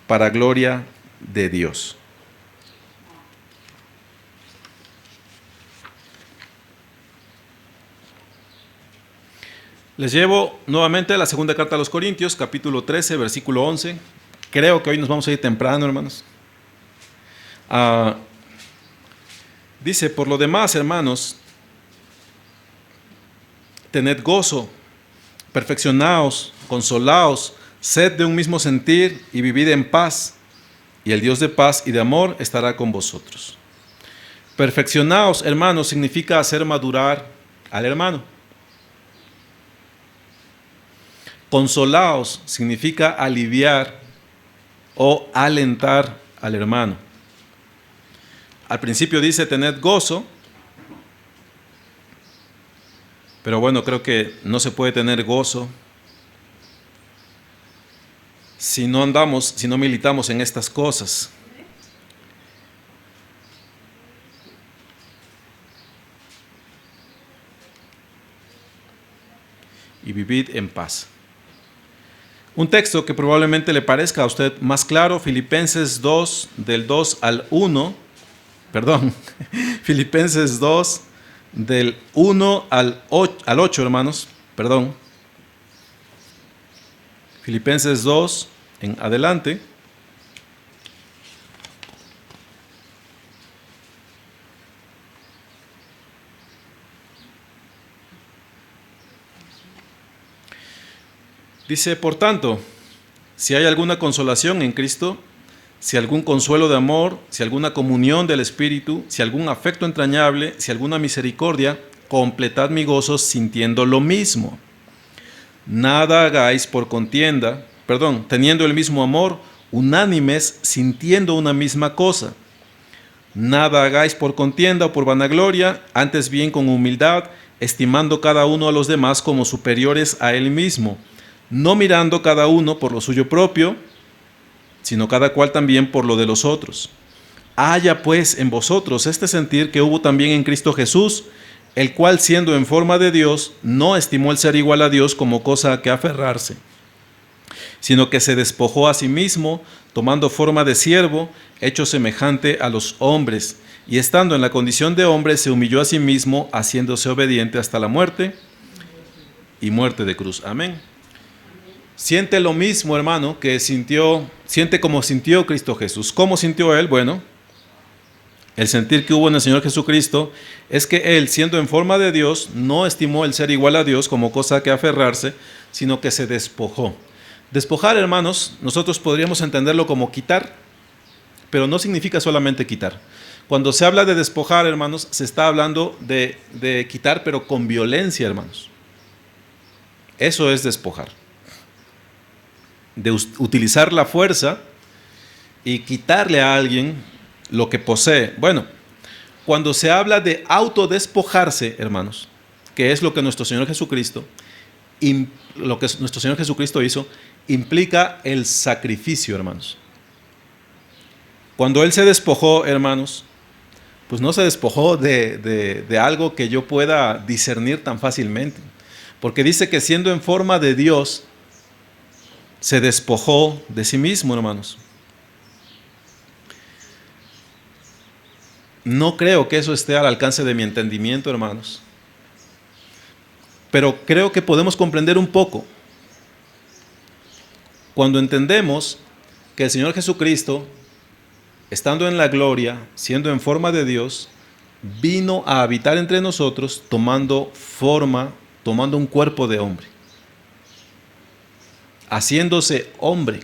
para gloria de Dios. Les llevo nuevamente a la segunda carta a los Corintios, capítulo 13, versículo 11. Creo que hoy nos vamos a ir temprano, hermanos. Dice, por lo demás, hermanos, tened gozo, perfeccionaos, consolaos, sed de un mismo sentir y vivid en paz, y el Dios de paz y de amor estará con vosotros. Perfeccionaos, hermanos, significa hacer madurar al hermano. Consolaos significa aliviar o alentar al hermano. Al principio dice tened gozo, Pero bueno, creo que no se puede tener gozo si no andamos, si no militamos en estas cosas. Y vivid en paz. Un texto que probablemente le parezca a usted más claro, Filipenses 2, del 2 al 1, perdón, Filipenses 2, del 1 al 8, hermanos, perdón. Filipenses 2, en adelante. Dice, por tanto, si hay alguna consolación en Cristo, si algún consuelo de amor, si alguna comunión del Espíritu, si algún afecto entrañable, si alguna misericordia, completad mi gozo sintiendo lo mismo. Nada hagáis por contienda, teniendo el mismo amor, unánimes, sintiendo una misma cosa. Nada hagáis por contienda o por vanagloria, antes bien con humildad, estimando cada uno a los demás como superiores a él mismo, no mirando cada uno por lo suyo propio, sino cada cual también por lo de los otros. Haya pues en vosotros este sentir que hubo también en Cristo Jesús, el cual siendo en forma de Dios, no estimó el ser igual a Dios como cosa a que aferrarse, sino que se despojó a sí mismo, tomando forma de siervo, hecho semejante a los hombres, y estando en la condición de hombre, se humilló a sí mismo, haciéndose obediente hasta la muerte y muerte de cruz. Amén. Siente lo mismo, hermano, que siente como sintió Cristo Jesús. ¿Cómo sintió Él? Bueno, el sentir que hubo en el Señor Jesucristo es que Él, siendo en forma de Dios, no estimó el ser igual a Dios como cosa a que aferrarse, sino que se despojó. Despojar, hermanos, nosotros podríamos entenderlo como quitar, pero no significa solamente quitar. Cuando se habla de despojar, hermanos, se está hablando de quitar, pero con violencia, hermanos. Eso es despojar. De utilizar la fuerza y quitarle a alguien lo que posee. Bueno, cuando se habla de autodespojarse, hermanos, que es lo que nuestro Señor Jesucristo hizo, implica el sacrificio, hermanos. Cuando Él se despojó, hermanos, pues no se despojó de algo que yo pueda discernir tan fácilmente, porque dice que siendo en forma de Dios, se despojó de sí mismo, hermanos. No creo que eso esté al alcance de mi entendimiento, hermanos. Pero creo que podemos comprender un poco cuando entendemos que el Señor Jesucristo, estando en la gloria, siendo en forma de Dios, vino a habitar entre nosotros tomando un cuerpo de hombre. Haciéndose hombre,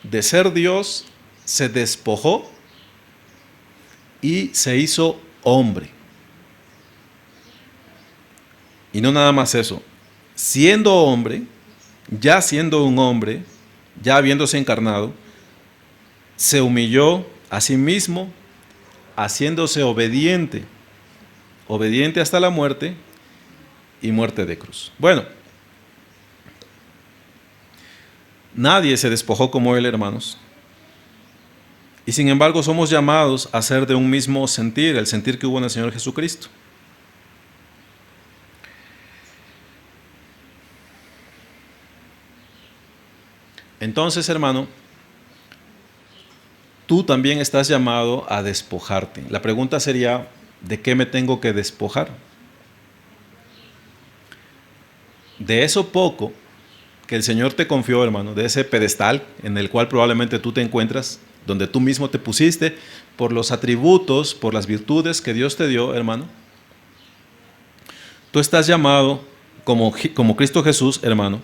de ser Dios, se despojó y se hizo hombre. Y no nada más eso, siendo hombre, ya siendo un hombre, ya habiéndose encarnado, se humilló a sí mismo, haciéndose obediente hasta la muerte y muerte de cruz. Bueno, nadie se despojó como Él, hermanos. Y sin embargo somos llamados a ser de un mismo sentir, el sentir que hubo en el Señor Jesucristo. Entonces, hermano, tú también estás llamado a despojarte. La pregunta sería, ¿de qué me tengo que despojar? De eso poco que el Señor te confió, hermano, de ese pedestal en el cual probablemente tú te encuentras, donde tú mismo te pusiste, por los atributos, por las virtudes que Dios te dio, hermano. Tú estás llamado, como Cristo Jesús, hermano,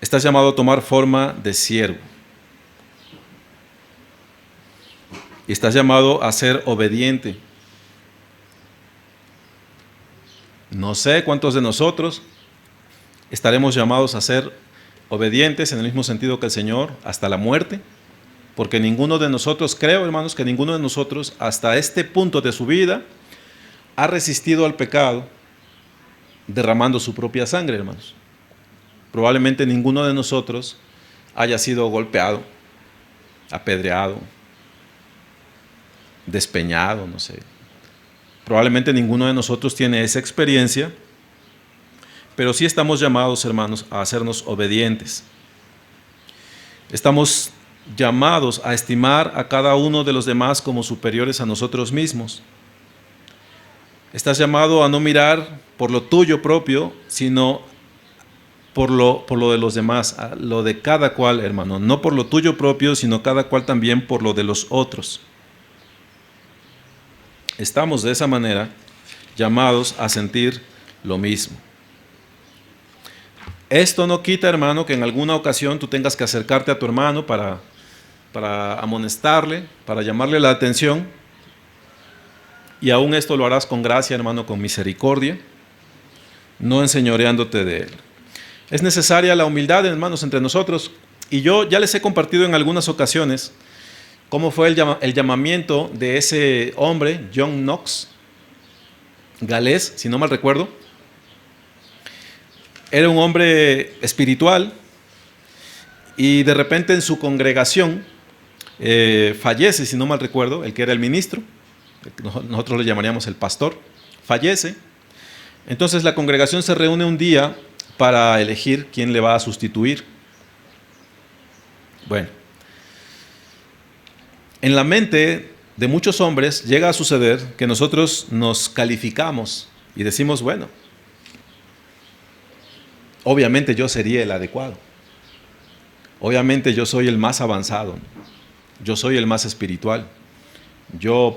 estás llamado a tomar forma de siervo. Y estás llamado a ser obediente. No sé cuántos de nosotros estaremos llamados a ser obedientes en el mismo sentido que el Señor hasta la muerte, porque ninguno de nosotros, creo, hermanos, que ninguno de nosotros hasta este punto de su vida ha resistido al pecado derramando su propia sangre, hermanos. Probablemente ninguno de nosotros haya sido golpeado, apedreado, despeñado, no sé. Probablemente ninguno de nosotros tiene esa experiencia, pero sí estamos llamados, hermanos, a hacernos obedientes. Estamos llamados a estimar a cada uno de los demás como superiores a nosotros mismos. Estás llamado a no mirar por lo tuyo propio, sino por lo de los demás, a lo de cada cual, hermano. No por lo tuyo propio, sino cada cual también por lo de los otros. Estamos de esa manera llamados a sentir lo mismo. Esto no quita, hermano, que en alguna ocasión tú tengas que acercarte a tu hermano para amonestarle, para llamarle la atención. Y aún esto lo harás con gracia, hermano, con misericordia, no enseñoreándote de él. Es necesaria la humildad, hermanos, entre nosotros. Y yo ya les he compartido en algunas ocasiones cómo fue el llamamiento de ese hombre, John Knox, galés, si no mal recuerdo. Era un hombre espiritual y de repente en su congregación fallece, si no mal recuerdo, el que era el ministro, nosotros le llamaríamos el pastor, fallece. Entonces la congregación se reúne un día para elegir quién le va a sustituir. Bueno, en la mente de muchos hombres llega a suceder que nosotros nos calificamos y decimos, bueno, obviamente yo sería el adecuado. Obviamente yo soy el más avanzado. Yo soy el más espiritual. Yo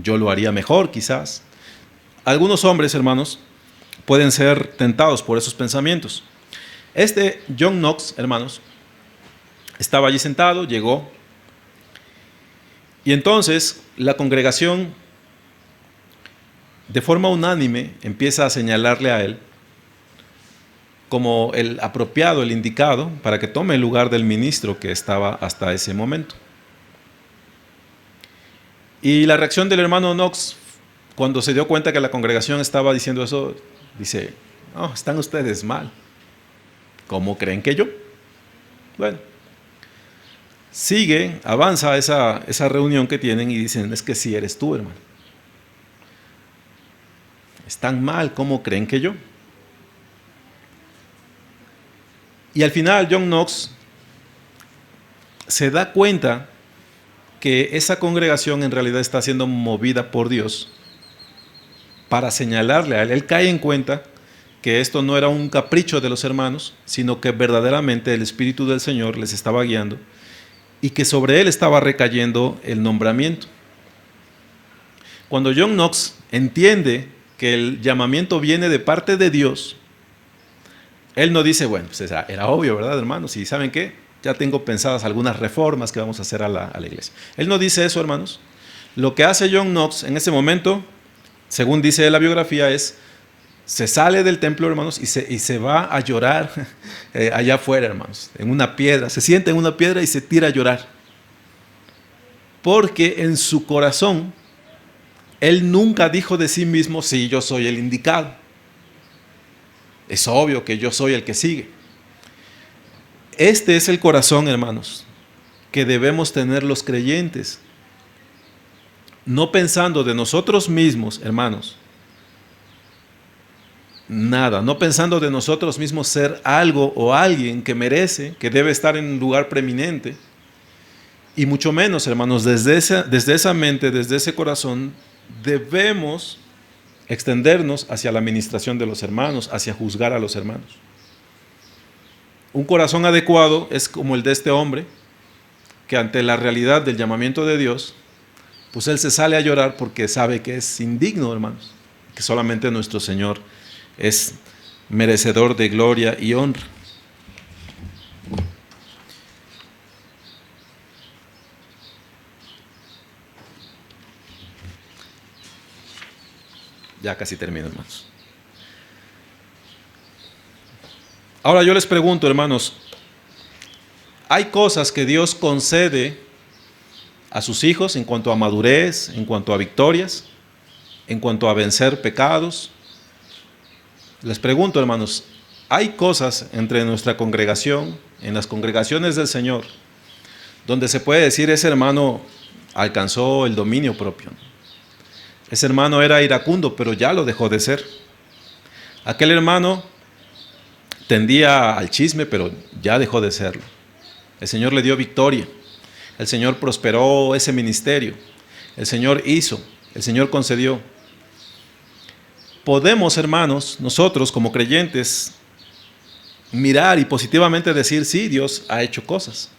lo haría mejor quizás. Algunos hombres, hermanos, pueden ser tentados por esos pensamientos. Este John Knox, hermanos, estaba allí sentado, llegó, y entonces la congregación de forma unánime empieza a señalarle a él como el apropiado, el indicado, para que tome el lugar del ministro que estaba hasta ese momento. Y la reacción del hermano Knox, cuando se dio cuenta que la congregación estaba diciendo eso, dice, no, están ustedes mal. ¿Cómo creen que yo? Bueno, sigue, avanza esa reunión que tienen y dicen, es que sí eres tú, hermano. Están mal, ¿cómo creen que yo? Y al final John Knox se da cuenta que esa congregación en realidad está siendo movida por Dios para señalarle a él. Él cae en cuenta que esto no era un capricho de los hermanos, sino que verdaderamente el Espíritu del Señor les estaba guiando y que sobre él estaba recayendo el nombramiento. Cuando John Knox entiende que el llamamiento viene de parte de Dios, él no dice, bueno, pues era obvio, ¿verdad, hermanos? Y ¿saben qué? Ya tengo pensadas algunas reformas que vamos a hacer a la iglesia. Él no dice eso, hermanos. Lo que hace John Knox en ese momento, según dice la biografía, es, se sale del templo, hermanos, y se va a llorar allá afuera, hermanos, en una piedra. Se sienta en una piedra y se tira a llorar. Porque en su corazón, él nunca dijo de sí mismo, sí, yo soy el indicado. Es obvio que yo soy el que sigue. Este es el corazón, hermanos, que debemos tener los creyentes. No pensando de nosotros mismos, hermanos, nada, no pensando de nosotros mismos ser algo o alguien que merece, que debe estar en un lugar preeminente, y mucho menos, hermanos, desde esa mente, desde ese corazón, debemos extendernos hacia la administración de los hermanos, hacia juzgar a los hermanos. Un corazón adecuado es como el de este hombre, que ante la realidad del llamamiento de Dios, pues él se sale a llorar porque sabe que es indigno, hermanos, que solamente nuestro Señor es merecedor de gloria y honra. Ya casi termino, hermanos. Ahora yo les pregunto, hermanos, ¿hay cosas que Dios concede a sus hijos en cuanto a madurez, en cuanto a victorias, en cuanto a vencer pecados? Les pregunto, hermanos, ¿hay cosas entre nuestra congregación, en las congregaciones del Señor, donde se puede decir ese hermano alcanzó el dominio propio? Ese hermano era iracundo, pero ya lo dejó de ser. Aquel hermano tendía al chisme, pero ya dejó de serlo. El Señor le dio victoria. El Señor prosperó ese ministerio. El Señor hizo. El Señor concedió. Podemos, hermanos, nosotros como creyentes, mirar y positivamente decir, sí, Dios ha hecho cosas.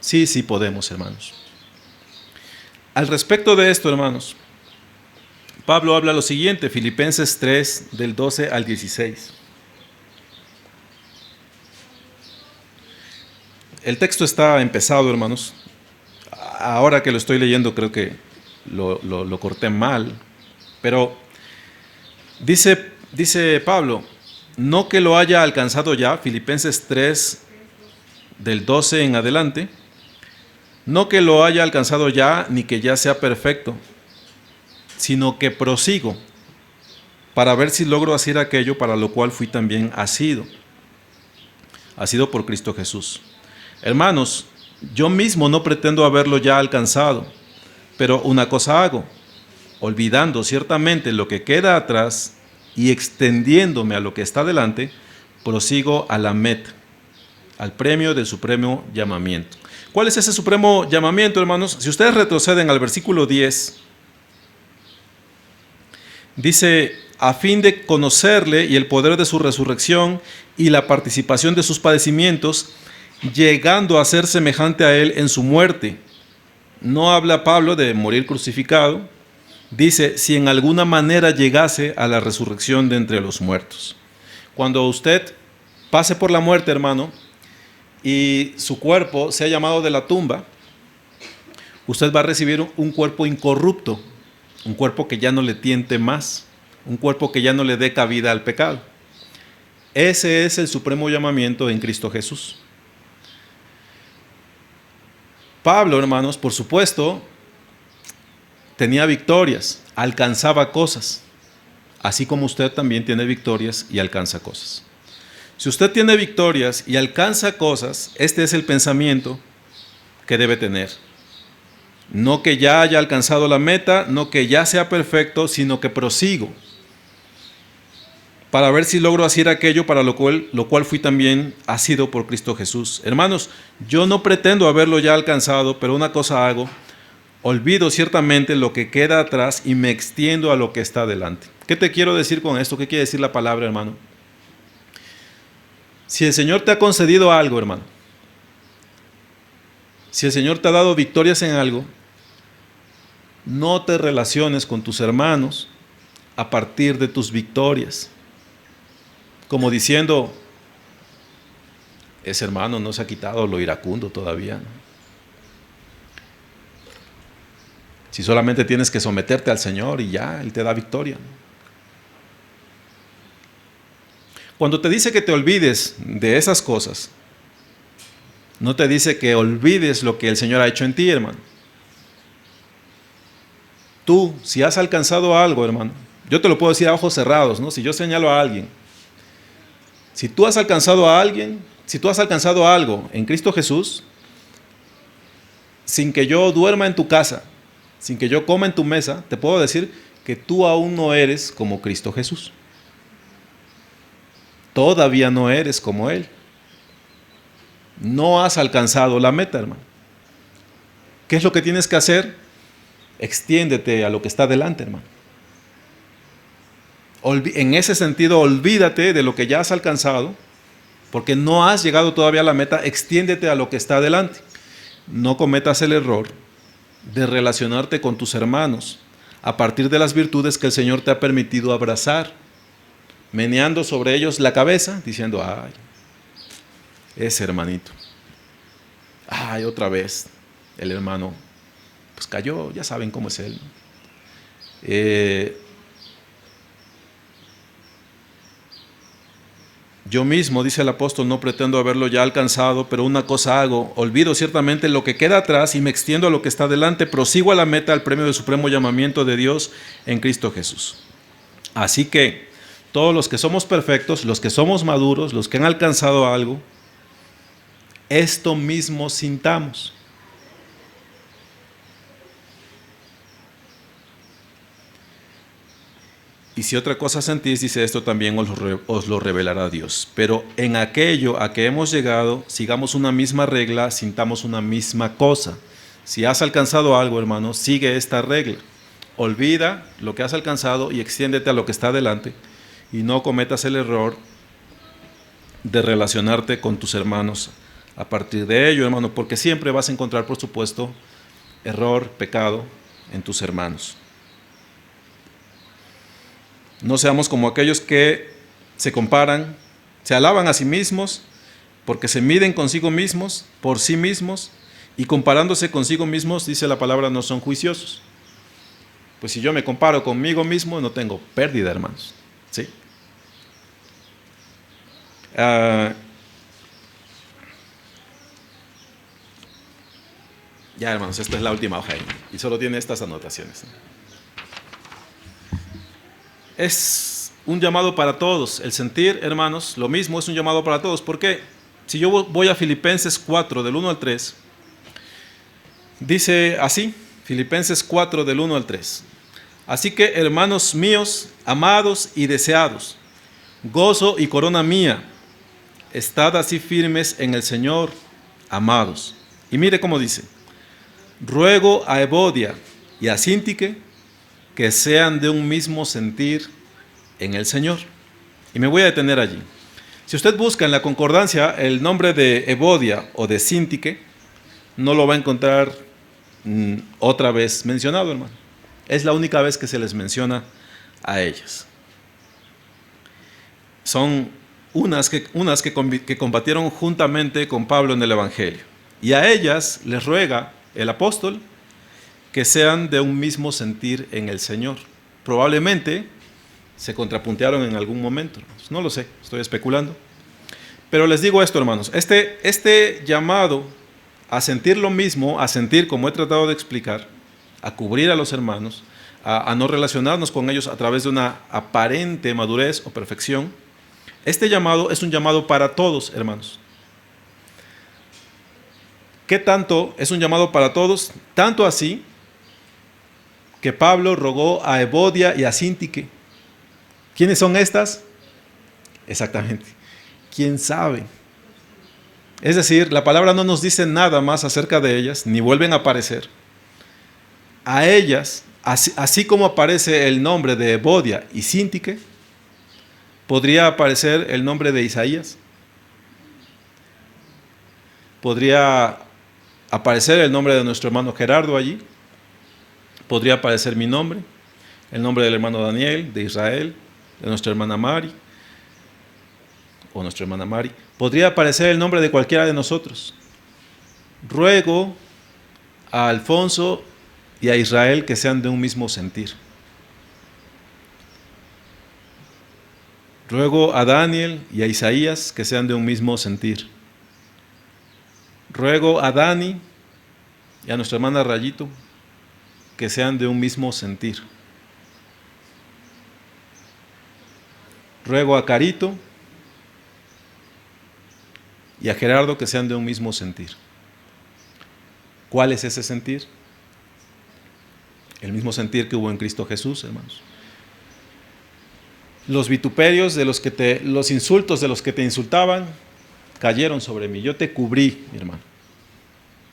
Sí, sí podemos, hermanos. Al respecto de esto, hermanos, Pablo habla lo siguiente, Filipenses 3, del 12 al 16. El texto está empezado, hermanos. Ahora que lo estoy leyendo creo que lo corté mal, pero dice Pablo, no que lo haya alcanzado ya, Filipenses 3, del 12 en adelante, no que lo haya alcanzado ya, ni que ya sea perfecto, sino que prosigo para ver si logro hacer aquello para lo cual fui también asido por Cristo Jesús. Hermanos, yo mismo no pretendo haberlo ya alcanzado, pero una cosa hago, olvidando ciertamente lo que queda atrás y extendiéndome a lo que está delante, prosigo a la meta, al premio del supremo llamamiento. ¿Cuál es ese supremo llamamiento, hermanos? Si ustedes retroceden al versículo 10, dice, a fin de conocerle y el poder de su resurrección y la participación de sus padecimientos, llegando a ser semejante a él en su muerte. No habla Pablo de morir crucificado, dice, si en alguna manera llegase a la resurrección de entre los muertos. Cuando usted pase por la muerte, hermano, y su cuerpo sea llamado de la tumba, usted va a recibir un cuerpo incorrupto, un cuerpo que ya no le tiente más, un cuerpo que ya no le dé cabida al pecado. Ese es el supremo llamamiento en Cristo Jesús. Pablo, hermanos, por supuesto, tenía victorias, alcanzaba cosas, así como usted también tiene victorias y alcanza cosas. Si usted tiene victorias y alcanza cosas, este es el pensamiento que debe tener. No que ya haya alcanzado la meta, no que ya sea perfecto, sino que prosigo para ver si logro hacer aquello para lo cual fui también asido por Cristo Jesús. Hermanos, yo no pretendo haberlo ya alcanzado, pero una cosa hago, olvido ciertamente lo que queda atrás y me extiendo a lo que está delante. ¿Qué te quiero decir con esto? ¿Qué quiere decir la palabra, hermano? Si el Señor te ha concedido algo, hermano, si el Señor te ha dado victorias en algo, no te relaciones con tus hermanos a partir de tus victorias. Como diciendo, ese hermano no se ha quitado lo iracundo todavía, ¿no? Si solamente tienes que someterte al Señor y ya, Él te da victoria. Cuando te dice que te olvides de esas cosas, no te dice que olvides lo que el Señor ha hecho en ti, hermano. Tú, si has alcanzado algo, hermano, yo te lo puedo decir a ojos cerrados, ¿no? Si yo señalo a alguien, si tú has alcanzado a alguien, si tú has alcanzado algo en Cristo Jesús, sin que yo duerma en tu casa, sin que yo coma en tu mesa, te puedo decir que tú aún no eres como Cristo Jesús. Todavía no eres como Él. No has alcanzado la meta, hermano. ¿Qué es lo que tienes que hacer? Extiéndete a lo que está delante, hermano. En ese sentido, olvídate de lo que ya has alcanzado, porque no has llegado todavía a la meta. Extiéndete a lo que está delante. No cometas el error de relacionarte con tus hermanos a partir de las virtudes que el Señor te ha permitido abrazar, meneando sobre ellos la cabeza, diciendo, ay, ese hermanito, ay, otra vez, el hermano, pues cayó, ya saben cómo es él. Yo mismo, dice el apóstol, no pretendo haberlo ya alcanzado, pero una cosa hago, olvido ciertamente lo que queda atrás y me extiendo a lo que está delante, prosigo a la meta, al premio del supremo llamamiento de Dios en Cristo Jesús. Así que todos los que somos perfectos, los que somos maduros, los que han alcanzado algo, esto mismo sintamos. Y si otra cosa sentís, dice, esto también os lo revelará Dios. Pero en aquello a que hemos llegado, sigamos una misma regla, sintamos una misma cosa. Si has alcanzado algo, hermano, sigue esta regla. Olvida lo que has alcanzado y extiéndete a lo que está delante. Y no cometas el error de relacionarte con tus hermanos a partir de ello, hermano, porque siempre vas a encontrar, por supuesto, error, pecado en tus hermanos. No seamos como aquellos que se comparan, se alaban a sí mismos, porque se miden consigo mismos, por sí mismos, y comparándose consigo mismos, dice la palabra, no son juiciosos. Pues si yo me comparo conmigo mismo, no tengo pérdida, hermanos. ¿Sí? Ya, hermanos, esta es la última hoja y solo tiene estas anotaciones. Es un llamado para todos. El sentir, hermanos, lo mismo es un llamado para todos. ¿Por qué? Si yo voy a Filipenses 4, del 1 al 3, dice así, Filipenses 4, del 1 al 3. Así que, hermanos míos, amados y deseados, gozo y corona mía, estad así firmes en el Señor, amados. Y mire cómo dice, ruego a Evodia y a Síntique que sean de un mismo sentir en el Señor. Y me voy a detener allí. Si usted busca en la concordancia el nombre de Evodia o de Síntique, no lo va a encontrar otra vez mencionado, hermano. Es la única vez que se les menciona a ellas. Son unas que combatieron juntamente con Pablo en el Evangelio. Y a ellas les ruega el apóstol que sean de un mismo sentir en el Señor. Probablemente se contrapuntearon en algún momento, hermanos. No lo sé, estoy especulando. Pero les digo esto, hermanos, este llamado a sentir lo mismo, a sentir, como he tratado de explicar, a cubrir a los hermanos, a no relacionarnos con ellos a través de una aparente madurez o perfección, este llamado es un llamado para todos, hermanos. ¿Qué tanto es un llamado para todos? Tanto así que Pablo rogó a Evodia y a Síntique. ¿Quiénes son estas? Exactamente. ¿Quién sabe? Es decir, la palabra no nos dice nada más acerca de ellas, ni vuelven a aparecer. A ellas, así como aparece el nombre de Evodia y Síntique, podría aparecer el nombre de Isaías. Podría aparecer el nombre de nuestro hermano Gerardo allí. Podría aparecer mi nombre, el nombre del hermano Daniel, de Israel, de nuestra hermana Mari, o nuestra hermana Mari. Podría aparecer el nombre de cualquiera de nosotros. Ruego a Alfonso y a Israel que sean de un mismo sentir. Ruego a Daniel y a Isaías que sean de un mismo sentir. Ruego a Dani y a nuestra hermana Rayito que sean de un mismo sentir. Ruego a Carito y a Gerardo que sean de un mismo sentir. ¿Cuál es ese sentir? El mismo sentir que hubo en Cristo Jesús, hermanos. Los vituperios de los insultos de los que te insultaban cayeron sobre mí. Yo te cubrí, mi hermano.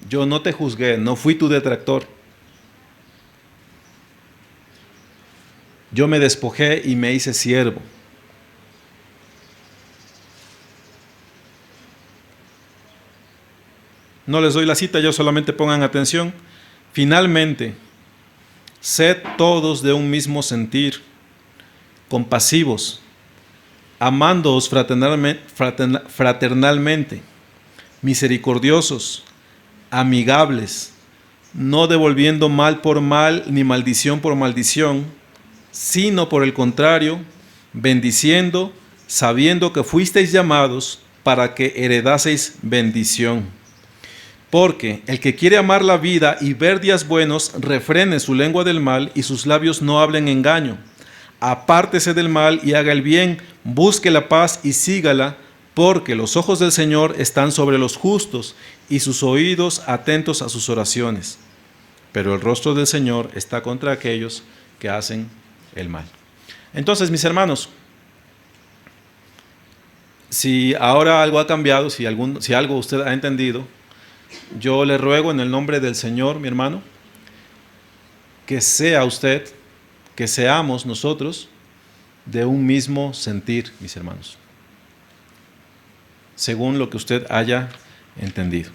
Yo no te juzgué, no fui tu detractor. Yo me despojé y me hice siervo. No les doy la cita, yo solamente pongan atención. Finalmente, sed todos de un mismo sentir, compasivos, amándoos fraternalmente, misericordiosos, amigables, no devolviendo mal por mal ni maldición por maldición, sino por el contrario, bendiciendo, sabiendo que fuisteis llamados para que heredaseis bendición. Porque el que quiere amar la vida y ver días buenos, refrene su lengua del mal y sus labios no hablen engaño. apártese del mal y haga el bien, busque la paz y sígala, porque los ojos del Señor están sobre los justos y sus oídos atentos a sus oraciones. Pero el rostro del Señor está contra aquellos que hacen el mal. Entonces, mis hermanos, si ahora algo ha cambiado, si algo usted ha entendido, yo le ruego en el nombre del Señor, mi hermano, que sea usted, que seamos nosotros de un mismo sentir, mis hermanos, según lo que usted haya entendido.